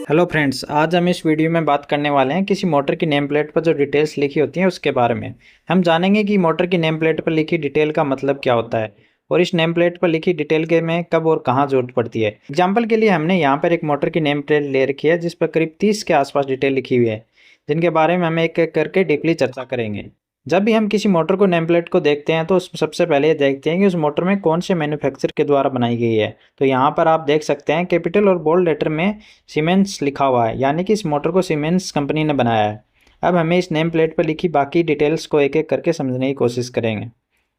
Hello friends, आज हम इस वीडियो में बात करने वाले हैं किसी मोटर की नेम प्लेट पर जो डिटेल्स लिखी होती हैं उसके बारे में। हम जानेंगे कि मोटर की नेम प्लेट पर लिखी डिटेल का मतलब क्या होता है और इस नेम प्लेट पर लिखी डिटेल के में कब और कहाँ जरूरत पड़ती है। एग्जाम्पल के लिए हमने यहाँ पर एक मोटर की नेम प्लेट ले रखी है जिस पर करीब 30 के आसपास डिटेल लिखी हुई है, जिनके बारे में हम एक एक करके डीपली चर्चा करेंगे। जब भी हम किसी मोटर को नेम प्लेट को देखते हैं तो सबसे पहले ये देखते हैं कि उस मोटर में कौन से मैन्युफैक्चर के द्वारा बनाई गई है। तो यहाँ पर आप देख सकते हैं कैपिटल और बोल्ड लेटर में सीमेंस लिखा हुआ है, यानी कि इस मोटर को सीमेंस कंपनी ने बनाया है। अब हमें इस नेम प्लेट पर लिखी बाकी डिटेल्स को एक एक करके समझने की कोशिश करेंगे।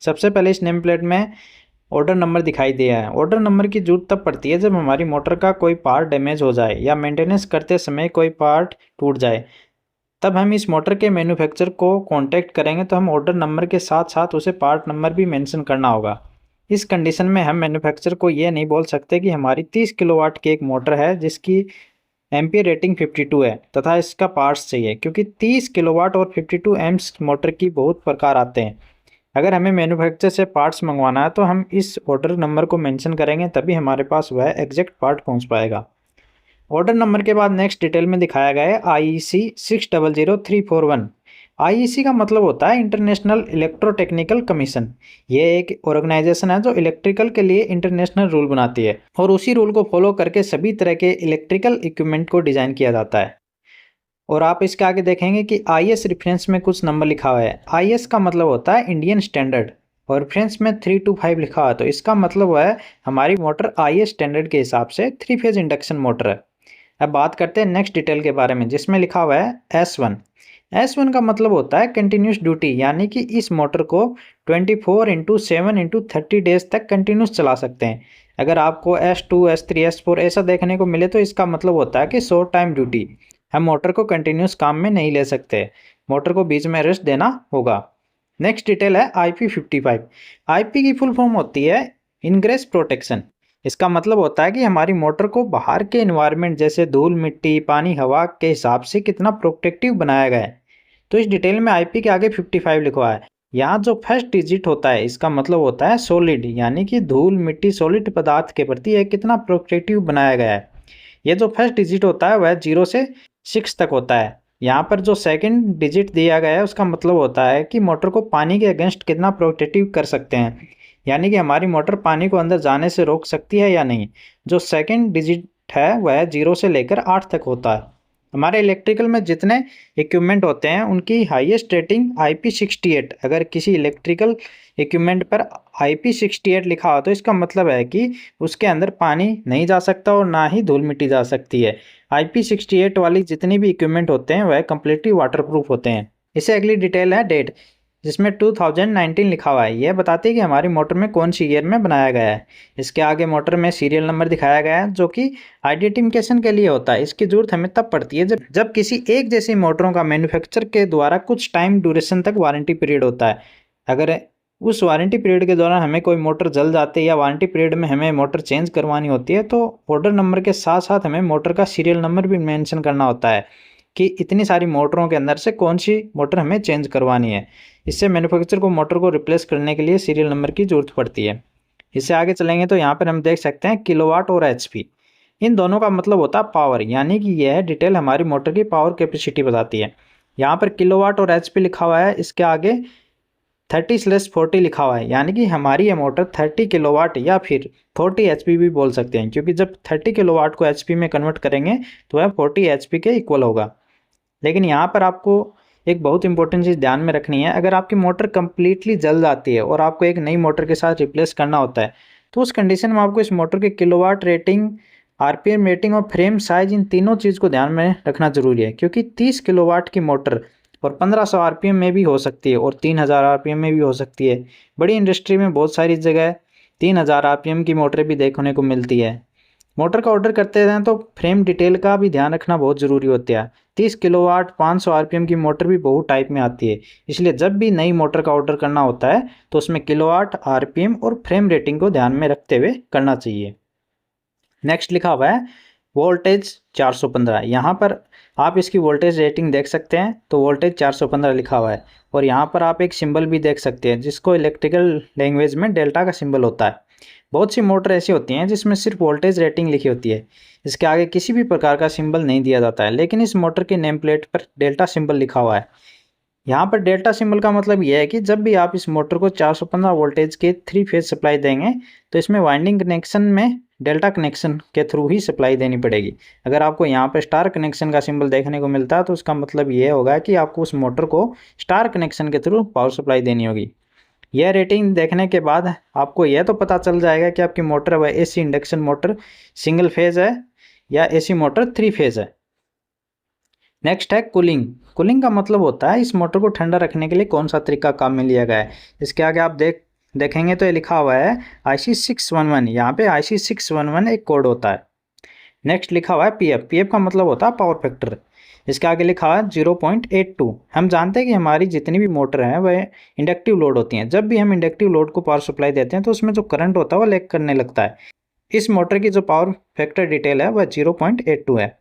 सबसे पहले इस नेम प्लेट में ऑर्डर नंबर दिखाई दिया है। ऑर्डर नंबर की जरूरत तब पड़ती है जब हमारी मोटर का कोई पार्ट डैमेज हो जाए या मेंटेनेंस करते समय कोई पार्ट टूट जाए। तब हम इस मोटर के मैन्युफैक्चर को कांटेक्ट करेंगे तो हम ऑर्डर नंबर के साथ साथ उसे पार्ट नंबर भी मेंशन करना होगा। इस कंडीशन में हम मैन्युफैक्चर को ये नहीं बोल सकते कि हमारी 30 किलोवाट की एक मोटर है जिसकी एम्पियर रेटिंग 52 है तथा इसका पार्ट्स चाहिए, क्योंकि 30 किलोवाट और 52 एम्प्स मोटर की बहुत प्रकार आते हैं। अगर हमें मैन्युफैक्चर से पार्ट्स मंगवाना है तो हम इस ऑर्डर नंबर को मेंशन करेंगे, तभी हमारे पास वह एग्जैक्ट पार्ट पहुंच पाएगा। ऑर्डर नंबर के बाद नेक्स्ट डिटेल में दिखाया गया है IEC 600341। IEC का मतलब होता है इंटरनेशनल इलेक्ट्रोटेक्निकल कमीशन। ये एक ऑर्गेनाइजेशन है जो इलेक्ट्रिकल के लिए इंटरनेशनल रूल बनाती है और उसी रूल को फॉलो करके सभी तरह के इलेक्ट्रिकल इक्विपमेंट को डिजाइन किया जाता है। और आप इसके आगे देखेंगे कि IS रेफरेंस में कुछ नंबर लिखा हुआ है। IS का मतलब होता है इंडियन स्टैंडर्ड और रेफरेंस में 325 लिखा हुआ है, तो इसका मतलब है हमारी मोटर IS स्टैंडर्ड के हिसाब से 3 फेज इंडक्शन मोटर है। अब बात करते हैं नेक्स्ट डिटेल के बारे में, जिसमें लिखा हुआ है S1। S1 का मतलब होता है कंटिन्यूस ड्यूटी, यानी कि इस मोटर को 24/7/30 डेज तक कंटिन्यूस चला सकते हैं। अगर आपको S2 S3 S4 ऐसा देखने को मिले तो इसका मतलब होता है कि शॉर्ट टाइम ड्यूटी। हम मोटर को कंटिन्यूस काम में नहीं ले सकते, मोटर को बीच में रेस्ट देना होगा। नेक्स्ट डिटेल है IP55। IP की फुल फॉर्म होती है इनग्रेस प्रोटेक्शन। इसका मतलब होता है कि हमारी मोटर को बाहर के एनवायरनमेंट जैसे धूल मिट्टी पानी हवा के हिसाब से कितना प्रोटेक्टिव बनाया गया है। तो इस डिटेल में IP के आगे 55 लिखा है। यहाँ जो फर्स्ट डिजिट होता है इसका मतलब होता है सॉलिड, यानी कि धूल मिट्टी सॉलिड पदार्थ के प्रति यह कितना प्रोटेक्टिव बनाया गया है। ये जो फर्स्ट डिजिट होता है वह 0 से 6 तक होता है। यहाँ पर जो सेकंड डिजिट दिया गया है उसका मतलब होता है कि मोटर को पानी के अगेंस्ट कितना प्रोटेक्टिव कर सकते हैं, यानी कि हमारी मोटर पानी को अंदर जाने से रोक सकती है या नहीं। जो सेकंड डिजिट है वह 0 से लेकर 8 तक होता है। हमारे इलेक्ट्रिकल में जितने इक्विपमेंट होते हैं उनकी हाईएस्ट रेटिंग IP68। अगर किसी इलेक्ट्रिकल इक्विपमेंट पर IP68 लिखा हो तो इसका मतलब है कि उसके अंदर पानी नहीं जा सकता और ना ही धूल मिट्टी जा सकती है। IP68 वाली जितनी भी इक्विपमेंट होते हैं वह कम्प्लीटली वाटरप्रूफ होते हैं। इससे अगली डिटेल है डेट, जिसमें 2019 लिखा हुआ है। यह बताती है कि हमारी मोटर में कौन सी ईयर में बनाया गया है। इसके आगे मोटर में सीरियल नंबर दिखाया गया है जो कि आइडेंटिफिकेशन के लिए होता है। इसकी जरूरत हमें तब पड़ती है जब किसी एक जैसी मोटरों का मैन्युफैक्चर के द्वारा कुछ टाइम ड्यूरेशन तक वारंटी पीरियड होता है। अगर उस वारंटी पीरियड के दौरान हमें कोई मोटर जल जाती है या वारंटी पीरियड में हमें मोटर चेंज करवानी होती है तो ऑर्डर नंबर के साथ साथ हमें मोटर का सीरियल नंबर भी मेंशन करना होता है कि इतनी सारी मोटरों के अंदर से कौन सी मोटर हमें चेंज करवानी है। इससे मैन्युफैक्चर को मोटर को रिप्लेस करने के लिए सीरियल नंबर की जरूरत पड़ती है। इससे आगे चलेंगे तो यहाँ पर हम देख सकते हैं किलोवाट और HP। इन दोनों का मतलब होता है पावर, यानी कि यह डिटेल हमारी मोटर की पावर कैपेसिटी बताती है। यहाँ पर किलोवाट और HP लिखा हुआ है, इसके आगे 30/40 लिखा हुआ है, यानी कि हमारी ये मोटर 30 किलोवाट या फिर 40 HP भी बोल सकते हैं, क्योंकि जब 30 किलोवाट को HP में कन्वर्ट करेंगे तो वह 40 HP के इक्वल होगा। लेकिन यहाँ पर आपको एक बहुत इंपॉर्टेंट चीज़ ध्यान में रखनी है। अगर आपकी मोटर कंप्लीटली जल जाती है और आपको एक नई मोटर के साथ रिप्लेस करना होता है तो उस कंडीशन में आपको इस मोटर के किलोवाट रेटिंग, RPM रेटिंग और फ्रेम साइज, इन तीनों चीज़ को ध्यान में रखना जरूरी है, क्योंकि 30 किलोवाट की मोटर और 1500 RPM में भी हो सकती है और 3000 RPM में भी हो सकती है। बड़ी इंडस्ट्री में बहुत सारी जगह 3000 RPM की मोटरें भी देखने को मिलती है। मोटर का ऑर्डर करते हैं तो फ्रेम डिटेल का भी ध्यान रखना बहुत ज़रूरी होता है। 30 किलोवाट 500 RPM की मोटर भी बहुत टाइप में आती है, इसलिए जब भी नई मोटर का ऑर्डर करना होता है तो उसमें किलोवाट, RPM और फ्रेम रेटिंग को ध्यान में रखते हुए करना चाहिए। नेक्स्ट लिखा हुआ है वोल्टेज 415। यहाँ पर आप इसकी वोल्टेज रेटिंग देख सकते हैं, तो वोल्टेज 415 लिखा हुआ है और यहाँ पर आप एक सिंबल भी देख सकते हैं जिसको इलेक्ट्रिकल लैंग्वेज में डेल्टा का सिंबल होता है। बहुत सी मोटर ऐसी होती हैं जिसमें सिर्फ वोल्टेज रेटिंग लिखी होती है, इसके आगे किसी भी प्रकार का सिंबल नहीं दिया जाता है, लेकिन इस मोटर के नेम प्लेट पर डेल्टा सिंबल लिखा हुआ है। यहाँ पर डेल्टा सिंबल का मतलब यह है कि जब भी आप इस मोटर को 415 वोल्टेज के 3 फेज सप्लाई देंगे तो इसमें वाइंडिंग कनेक्शन में डेल्टा कनेक्शन के थ्रू ही सप्लाई देनी पड़ेगी। अगर आपको यहाँ पर स्टार कनेक्शन का सिंबल देखने को मिलता है तो उसका मतलब ये होगा कि आपको उस मोटर को स्टार कनेक्शन के थ्रू पावर सप्लाई देनी होगी। यह रेटिंग देखने के बाद आपको यह तो पता चल जाएगा कि आपकी मोटर वह AC induction motor single phase है या एसी मोटर 3 फेज है। नेक्स्ट है कूलिंग। कूलिंग का मतलब होता है इस मोटर को ठंडा रखने के लिए कौन सा तरीका काम में लिया गया है। इसके आगे आप देखेंगे तो ये लिखा हुआ है IC611। यहाँ पे IC611 एक कोड होता है। नेक्स्ट लिखा हुआ है PF। PF का मतलब होता है पावर फैक्टर। इसके आगे लिखा हुआ है 0.82। हम जानते हैं कि हमारी जितनी भी मोटर हैं वह इंडक्टिव लोड होती हैं। जब भी हम इंडक्टिव लोड को पावर सप्लाई देते हैं तो उसमें जो करंट होता है वो लैग करने लगता है। इस मोटर की जो पावर फैक्टर डिटेल है वह 0.82 है।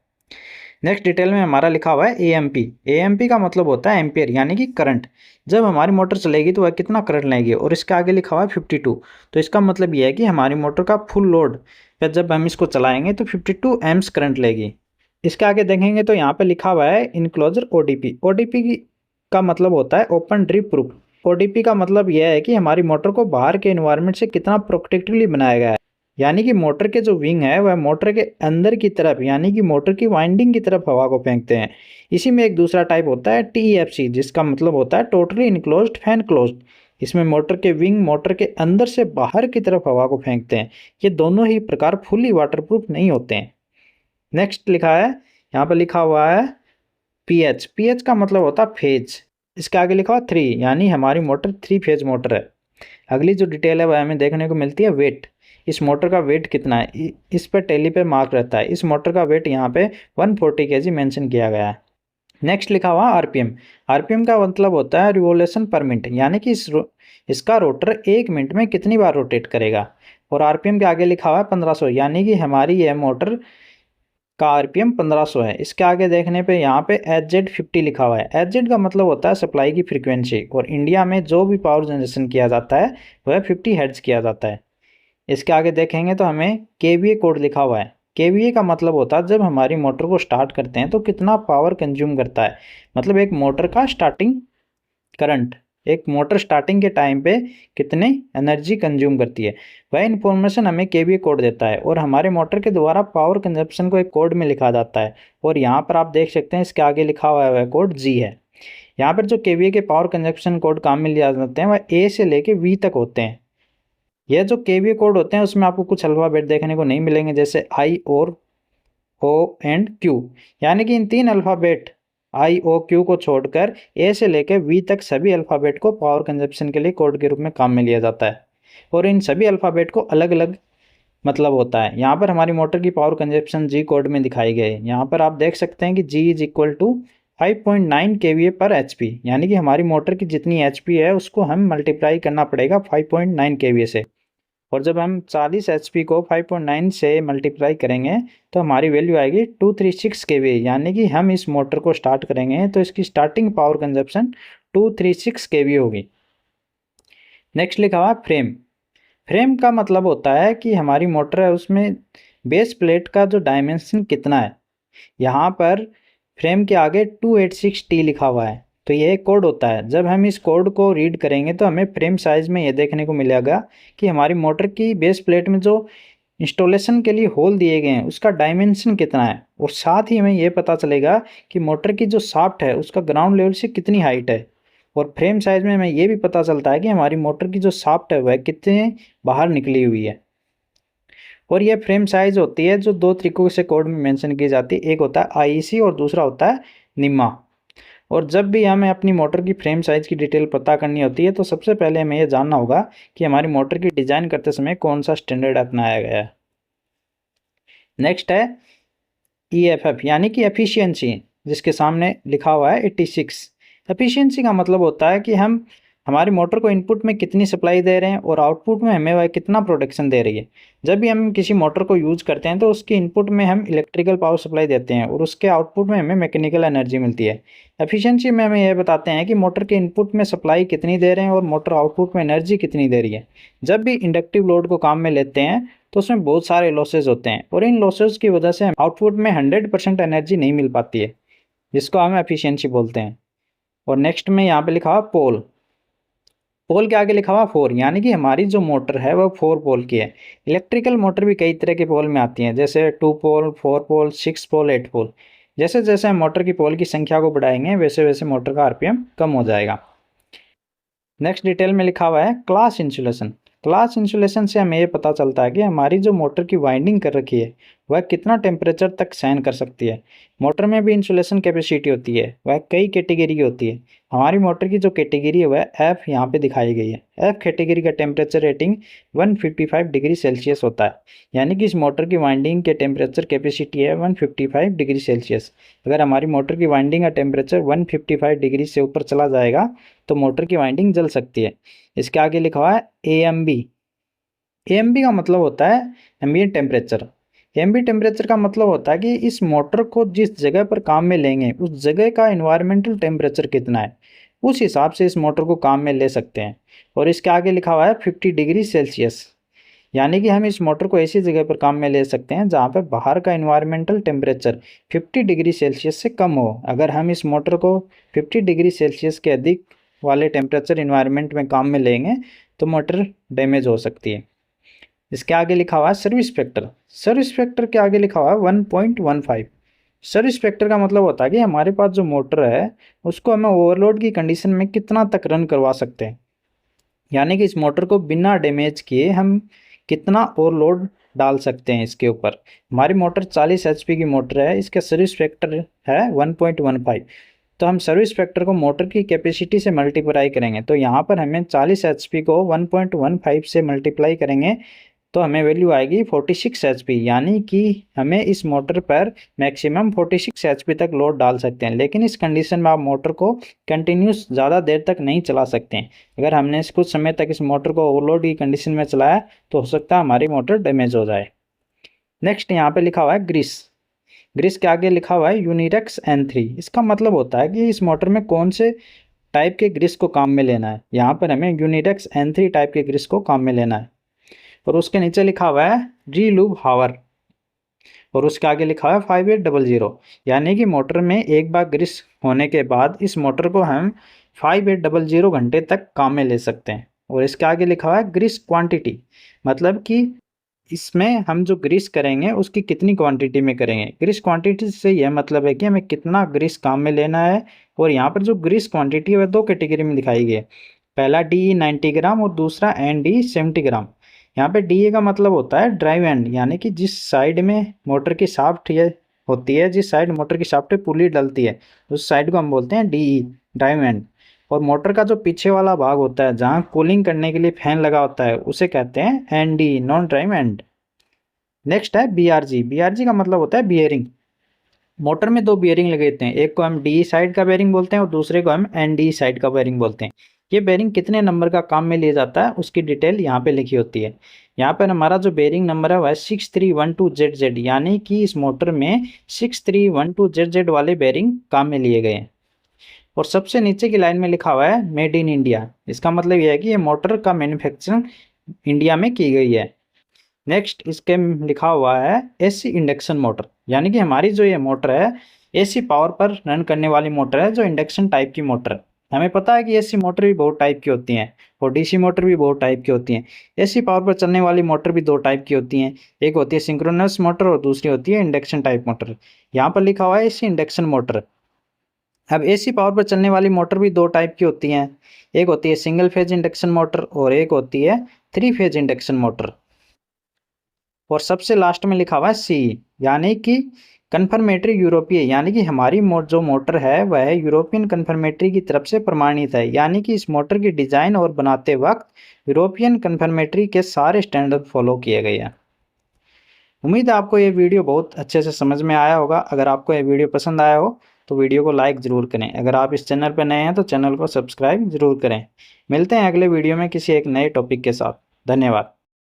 नेक्स्ट डिटेल में हमारा लिखा हुआ है AMP। AMP का मतलब होता है एम्पियर यानी कि करंट। जब हमारी मोटर चलेगी तो वह कितना करंट लेगी, और इसके आगे लिखा हुआ है 52। तो इसका मतलब यह है कि हमारी मोटर का फुल लोड पर जब हम इसको चलाएंगे तो 52 एम्प्स करंट लेगी। इसके आगे देखेंगे तो यहाँ पे लिखा हुआ है इनक्लोजर ODP। ODP का मतलब होता है ओपन ड्रिप प्रूफ। ODP का मतलब यह है कि हमारी मोटर को बाहर के इन्वायरमेंट से कितना प्रोटेक्टिवली बनाया गया है, यानी कि मोटर के जो विंग है वह मोटर के अंदर की तरफ यानी कि मोटर की वाइंडिंग की तरफ हवा को फेंकते हैं। इसी में एक दूसरा टाइप होता है TEFC, जिसका मतलब होता है टोटली इनक्लोज्ड फैन क्लोज्ड। इसमें मोटर के विंग मोटर के अंदर से बाहर की तरफ हवा को फेंकते हैं। ये दोनों ही प्रकार फुली वाटरप्रूफ नहीं होते हैं। नेक्स्ट लिखा है, यहाँ पर लिखा हुआ है PH। PH का मतलब होता है फेज। इसके आगे लिखा हुआ 3 यानी हमारी मोटर 3 फेज मोटर है। अगली जो डिटेल है वह हमें देखने को मिलती है वेट। इस मोटर का वेट कितना है इस पर टेली पे मार्क रहता है। इस मोटर का वेट यहाँ पे 140 kg मेंशन किया गया है। नेक्स्ट लिखा हुआ RPM। RPM का मतलब होता है रिवोल्यूशन पर मिनट, यानी कि इसका रोटर 1 मिनट में कितनी बार रोटेट करेगा। और RPM के आगे लिखा हुआ है 1500, यानी कि हमारी यह मोटर का RPM 1500 है। इसके आगे देखने पे यहाँ पे HZ50 लिखा हुआ है। HZ का मतलब होता है सप्लाई की फ्रीक्वेंसी, और इंडिया में जो भी पावर जनरेशन किया जाता है वह 50 हर्ट्ज किया जाता है। इसके आगे देखेंगे तो हमें KVA कोड लिखा हुआ है। KVA का मतलब होता है जब हमारी मोटर को स्टार्ट करते हैं तो कितना पावर कंज्यूम करता है, मतलब एक मोटर का स्टार्टिंग करंट, एक मोटर स्टार्टिंग के टाइम पे कितनी एनर्जी कंज्यूम करती है, वह इन्फॉर्मेशन हमें KVA कोड देता है। और हमारे मोटर के द्वारा पावर कंजप्शन को एक कोड में लिखा जाता है, और यहाँ पर आप देख सकते हैं इसके आगे लिखा हुआ है वह कोड G है। यहाँ पर जो KVA के पावर कंजप्शन कोड काम में लिए जाते हैं वह A से लेके V तक होते हैं। यह जो KVA कोड होते हैं उसमें आपको कुछ अल्फ़ाबेट देखने को नहीं मिलेंगे, जैसे I और O एंड Q, यानी कि इन 3 अल्फ़ाबेट IOQ को छोड़कर A से लेकर V तक सभी अल्फ़ाबेट को पावर कंजप्शन के लिए कोड के रूप में काम में लिया जाता है, और इन सभी अल्फ़ाबेट को अलग अलग मतलब होता है। यहाँ पर हमारी मोटर की पावर कंजप्शन G कोड में दिखाई गई है। यहाँ पर आप देख सकते हैं कि G is equal to 5.9 kVA पर HP, यानी कि हमारी मोटर की जितनी HP है उसको हम मल्टीप्लाई करना पड़ेगा 5.9 kVA से, और जब हम 40 HP को 5.9 से मल्टीप्लाई करेंगे तो हमारी वैल्यू आएगी 236 kVA, यानी कि हम इस मोटर को स्टार्ट करेंगे तो इसकी स्टार्टिंग पावर कंजप्शन 236 kVA होगी। नेक्स्ट लिखा हुआ फ्रेम। फ्रेम का मतलब होता है कि हमारी मोटर है उसमें बेस प्लेट का जो डायमेंशन कितना है। यहाँ पर फ्रेम के आगे 286T लिखा हुआ है, तो यह एक कोड होता है। जब हम इस कोड को रीड करेंगे तो हमें फ्रेम साइज़ में ये देखने को मिलेगा कि हमारी मोटर की बेस प्लेट में जो इंस्टॉलेशन के लिए होल दिए गए हैं उसका डायमेंशन कितना है, और साथ ही हमें ये पता चलेगा कि मोटर की जो शाफ्ट है उसका ग्राउंड लेवल से कितनी हाइट है। और फ्रेम साइज़ में हमें ये भी पता चलता है कि हमारी मोटर की जो शाफ्ट है वह कितने बाहर निकली हुई है। और यह फ्रेम साइज होती है जो 2 तरीकों से कोड में मेंशन की जाती है, एक होता है IEC और दूसरा होता है निम्मा। और जब भी हमें अपनी मोटर की फ्रेम साइज़ की डिटेल पता करनी होती है तो सबसे पहले हमें यह जानना होगा कि हमारी मोटर की डिज़ाइन करते समय कौन सा स्टैंडर्ड अपनाया गया है। नेक्स्ट है EFF यानी कि एफिशिएंसी, जिसके सामने लिखा हुआ है 86। एफिशिएंसी का मतलब होता है कि हम हमारी मोटर को इनपुट में कितनी सप्लाई दे रहे हैं और आउटपुट में हमें वह कितना प्रोडक्शन दे रही है। जब भी हम किसी मोटर को यूज करते हैं तो उसके इनपुट में हम इलेक्ट्रिकल पावर सप्लाई देते हैं और उसके आउटपुट में हमें मैकेनिकल एनर्जी मिलती है। एफिशिएंसी में हमें यह बताते हैं कि मोटर के इनपुट में सप्लाई कितनी दे रहे हैं और मोटर आउटपुट में एनर्जी कितनी दे रही है। जब भी इंडक्टिव लोड को काम में लेते हैं तो उसमें बहुत सारे लॉसेज होते हैं और इन लॉसेज की वजह से आउटपुट में 100% एनर्जी नहीं मिल पाती है, जिसको हम एफिशिएंसी बोलते हैं। और नेक्स्ट में यहाँ पे लिखा हुआ पोल। पोल के आगे लिखा हुआ 4, यानी कि हमारी जो मोटर है वह 4 पोल की है। इलेक्ट्रिकल मोटर भी कई तरह के पोल में आती हैं, जैसे 2 पोल, 4 पोल, 6 पोल, 8 पोल। जैसे जैसे हम मोटर की पोल की संख्या को बढ़ाएंगे वैसे वैसे मोटर का आरपीएम कम हो जाएगा। नेक्स्ट डिटेल में लिखा हुआ है क्लास इंसुलेशन। क्लास इंसुलेशन से हमें ये पता चलता है कि हमारी जो मोटर की वाइंडिंग कर रखी है वह कितना टेम्परेचर तक सहन कर सकती है। मोटर में भी इंसुलेशन कैपेसिटी होती है, वह कई कैटेगरी की होती है। हमारी मोटर की जो कैटेगरी है वह एफ यहाँ पे दिखाई गई है। एफ कैटेगरी का टेम्परेचर रेटिंग 155 डिग्री सेल्सियस होता है, यानी कि इस मोटर की वाइंडिंग के टेम्परेचर कैपेसिटी है 155 डिग्री सेल्सियस। अगर हमारी मोटर की वाइंडिंग का टेम्परेचर 155 डिग्री से ऊपर चला जाएगा तो मोटर की वाइंडिंग जल सकती है। इसके आगे लिखा हुआ है एएमबी। एएमबी का मतलब होता है एम्बिएंट टेम्परेचर। एएमबी टेम्परेचर का मतलब होता है कि इस मोटर को जिस जगह पर काम में लेंगे उस जगह का इन्वायरमेंटल टेम्परेचर कितना है, उस हिसाब से इस मोटर को काम में ले सकते हैं। और इसके आगे लिखा हुआ है 50 डिग्री सेल्सियस, यानी कि हम इस मोटर को ऐसी जगह पर काम में ले सकते हैं जहाँ पर बाहर का इन्वायरमेंटल टेम्परेचर 50 डिग्री सेल्सियस से कम हो। अगर हम इस मोटर को 50 डिग्री सेल्सियस के अधिक वाले टेम्परेचर इन्वायरमेंट में काम में लेंगे तो मोटर डैमेज हो सकती है। इसके आगे लिखा हुआ है सर्विस फैक्टर। सर्विस फैक्टर के आगे लिखा हुआ है 1.15। सर्विस फैक्टर का मतलब होता है कि हमारे पास जो मोटर है उसको हमें ओवरलोड की कंडीशन में कितना तक रन करवा सकते हैं, यानी कि इस मोटर को बिना डैमेज किए हम कितना ओवरलोड डाल सकते हैं इसके ऊपर। हमारी मोटर 40 एचपी की मोटर है, इसका सर्विस फैक्टर है 1.15। तो हम सर्विस फैक्टर को मोटर की कैपेसिटी से मल्टीप्लाई करेंगे, तो यहाँ पर हमें 40 एचपी को 1.15 से मल्टीप्लाई करेंगे तो हमें वैल्यू आएगी 46 एचपी, यानी कि हमें इस मोटर पर मैक्सिमम 46 एचपी तक लोड डाल सकते हैं। लेकिन इस कंडीशन में आप मोटर को कंटिन्यूस ज़्यादा देर तक नहीं चला सकते हैं। अगर हमने कुछ समय तक इस मोटर को ओवरलोड की कंडीशन में चलाया तो हो सकता है हमारी मोटर डैमेज हो जाए। नेक्स्ट यहाँ पे लिखा हुआ है ग्रीस। ग्रीस के आगे लिखा हुआ है यूनिरेक्स N3। इसका मतलब होता है कि इस मोटर में कौन से टाइप के ग्रीस को काम में लेना है। यहाँ पर हमें यूनिरेक्स N3 टाइप के ग्रीस को काम में लेना है। और उसके नीचे लिखा हुआ है रीलूब हावर और उसके आगे लिखा हुआ है 5800, यानी कि मोटर में एक बार ग्रीस होने के बाद इस मोटर को हम 5800 घंटे तक काम में ले सकते हैं। और इसके आगे लिखा हुआ है ग्रीस क्वांटिटी, मतलब कि इसमें हम जो ग्रीस करेंगे उसकी कितनी क्वांटिटी में करेंगे। ग्रीस क्वांटिटी से यह मतलब है कि हमें कितना ग्रीस काम में लेना है। और यहाँ पर जो ग्रीस क्वांटिटी है वह 2 कैटेगरी में दिखाई गई है, पहला DE 90 ग्राम और दूसरा NDE 70 ग्राम। यहाँ पे DE का मतलब होता है ड्राइव एंड, यानी कि जिस साइड में मोटर की शाफ्ट होती है, जिस साइड मोटर की शाफ्ट पे पुली डलती है उस साइड को हम बोलते हैं DE ड्राइव एंड। और मोटर का जो पीछे वाला भाग होता है जहाँ कूलिंग करने के लिए फैन लगा होता है उसे कहते हैं NDE non drive and. Next है BRG। BRG का मतलब होता है बियरिंग। मोटर में 2 बियरिंग लगे होते हैं, एक को हम DE साइड का बेयरिंग बोलते हैं और दूसरे को हम NDE साइड का बेयरिंग बोलते हैं। ये बेयरिंग कितने नंबर का काम में लिया जाता है उसकी डिटेल यहाँ पे लिखी होती है। यहाँ पर हमारा जो बेयरिंग नंबर है वह 6312ZZ, यानी कि इस मोटर में 6312ZZ वाले बेयरिंग काम में लिए गए हैं। और सबसे नीचे की लाइन में लिखा हुआ है मेड इन इंडिया। इसका मतलब यह है कि ये मोटर का मैन्युफैक्चरिंग इंडिया में की गई है। नेक्स्ट इसके लिखा हुआ है AC इंडक्शन मोटर, यानी कि हमारी जो ये मोटर है AC पावर पर रन करने वाली मोटर है, जो इंडक्शन टाइप की मोटर है। हमें पता है कि AC मोटर भी बहुत टाइप की होती हैं और DC मोटर भी बहुत टाइप की होती हैं। AC पावर पर चलने वाली मोटर भी 2 टाइप की होती हैं, एक होती है सिंक्रोनस मोटर और दूसरी होती है इंडक्शन टाइप मोटर। यहाँ पर लिखा हुआ है AC इंडक्शन मोटर। अब AC पावर पर चलने वाली मोटर भी 2 टाइप की होती हैं, एक होती है सिंगल फेज इंडक्शन मोटर और एक होती है 3 फेज इंडक्शन मोटर। और सबसे लास्ट में लिखा हुआ है CE, यानी कि कन्फर्मेटरी यूरोपीय, यानी कि हमारी जो मोटर है वह यूरोपियन कन्फर्मेटरी की तरफ से प्रमाणित है, यानी कि इस मोटर की डिज़ाइन और बनाते वक्त यूरोपियन कन्फर्मेटरी के सारे स्टैंडर्ड फॉलो किए गए हैं। उम्मीद है आपको ये वीडियो बहुत अच्छे से समझ में आया होगा। अगर आपको ये वीडियो पसंद आया हो तो वीडियो को लाइक ज़रूर करें। अगर आप इस चैनल पर नए हैं तो चैनल को सब्सक्राइब ज़रूर करें। मिलते हैं अगले वीडियो में किसी एक नए टॉपिक के साथ। धन्यवाद।